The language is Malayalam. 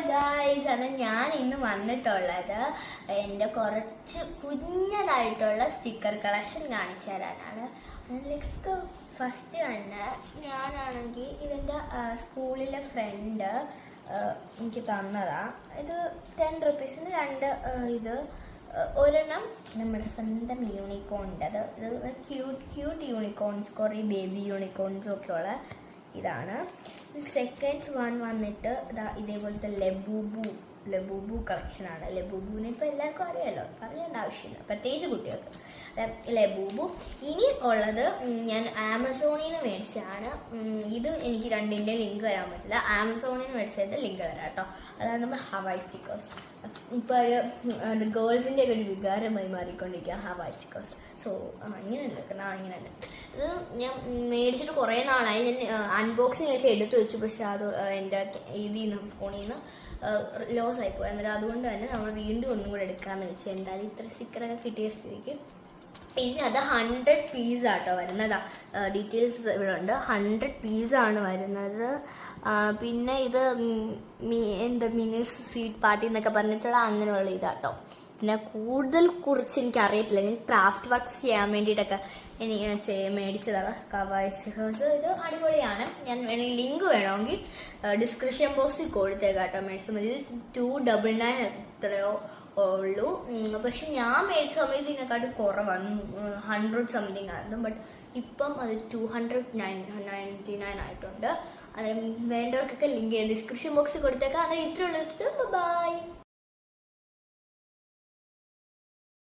ഗായ്സ്, അത് ഞാൻ ഇന്ന് വന്നിട്ടുള്ളത് എൻ്റെ കുറച്ച് കുഞ്ഞതായിട്ടുള്ള സ്റ്റിക്കർ കളക്ഷൻ കാണിച്ചു തരാനാണ്. ലെറ്റ്സ് ഫസ്റ്റ് തന്നെ ഞാനാണെങ്കിൽ ഇതെൻ്റെ സ്കൂളിലെ ഫ്രണ്ട് എനിക്ക് തന്നതാ. ഇത് 10 റുപ്പീസിന് 2 ഇത്. ഒരെണ്ണം നമ്മുടെ സ്വന്തം യൂണിക്കോണിൻ്റെ, ഇത് ക്യൂട്ട് യൂണിക്കോൺസ്, കുറേ ബേബി യൂണിക്കോൺസും ഒക്കെ ഉള്ള ഇതാണ്. സെക്കൻഡ് വൺ വന്നിട്ട് ഇതേപോലത്തെ ലബൂബു കളക്ഷനാണ്. ലബൂബുവിനെ ഇപ്പോൾ എല്ലാവർക്കും അറിയാമല്ലോ, പറയേണ്ട ആവശ്യമില്ല, പ്രത്യേകിച്ച് കുട്ടികൾക്ക്. ലബൂബു. ഇനി ഉള്ളത് ഞാൻ ആമസോണിൽ നിന്ന് മേടിച്ചതാണ്. ഇത് എനിക്ക് രണ്ടിൻ്റെ ലിങ്ക് വരാൻ പറ്റില്ല. ആമസോണിൽ നിന്ന് മേടിച്ചതിൻ്റെ ലിങ്ക് വരാം കേട്ടോ. അതാണ് നമ്മൾ ഹവായ് സ്റ്റിക്കേഴ്സ്. ഇപ്പോൾ ഒരു ഗേൾസിൻ്റെ ഒക്കെ ഒരു വികാരമായി മാറിക്കൊണ്ടിരിക്കുക ഹവായ് സ്റ്റിക്കേഴ്സ്. സോ ഇങ്ങനെ ഉണ്ട്, ഇങ്ങനെ ഉണ്ട്. ഇത് ഞാൻ മേടിച്ചിട്ട് കുറേ നാളായി. ഞാൻ അൺബോക്സിംഗ് ഒക്കെ എടുത്തു വെച്ചു, പക്ഷെ അത് എൻ്റെ ഇതിൽ നിന്ന് ഫോണിൽ നിന്ന് ലോസ് ആയിപ്പോയി. അന്നേരം അതുകൊണ്ട് തന്നെ നമ്മൾ വീണ്ടും ഒന്നും കൂടെ എടുക്കാമെന്ന് വെച്ചു. എന്തായാലും ഇത്ര സ്റ്റിക്കറൊക്കെ കിട്ടിയ സ്ഥിതിക്ക്. പിന്നെ അത് 100 പീസാട്ടോ വരുന്നത്. ഡീറ്റെയിൽസ് ഇവിടെ ഉണ്ട്. 100 പീസാണ് വരുന്നത്. പിന്നെ ഇത് മിനി സ്വീറ്റ് പാർട്ടി എന്നൊക്കെ പറഞ്ഞിട്ടുള്ള അങ്ങനെയുള്ള ഇതാട്ടോ. പിന്നെ കൂടുതൽ കുറിച്ച് എനിക്കറിയത്തില്ല. ഞാൻ ക്രാഫ്റ്റ് വർക്ക് ചെയ്യാൻ വേണ്ടിയിട്ടൊക്കെ മേടിച്ചതാണ് ഹവായ് സ്റ്റിക്കേഴ്സ്. ഇത് അടിപൊളിയാണ്. ഞാൻ വേണമെങ്കിൽ ലിങ്ക് വേണമെങ്കിൽ ഡിസ്ക്രിപ്ഷൻ ബോക്സിൽ കൊടുത്തേക്കാം കേട്ടോ. മേടിച്ചത് മതി. 299 എത്രയോ ഉള്ളൂ. പക്ഷെ ഞാൻ മേടിച്ച സമയത്ത് ഇതിനെക്കാട്ടും കുറവാണ്, 100 സംതിങ് ആയിരുന്നു. ബട്ട് ഇപ്പം അത് 299 ആയിട്ടുണ്ട്. അത് വേണ്ടവർക്കൊക്കെ ലിങ്ക് ഡിസ്ക്രിപ്ഷൻ ബോക്സിൽ കൊടുത്തേക്കാം. അങ്ങനെ ഇത്രയുള്ളത്. ബൈ.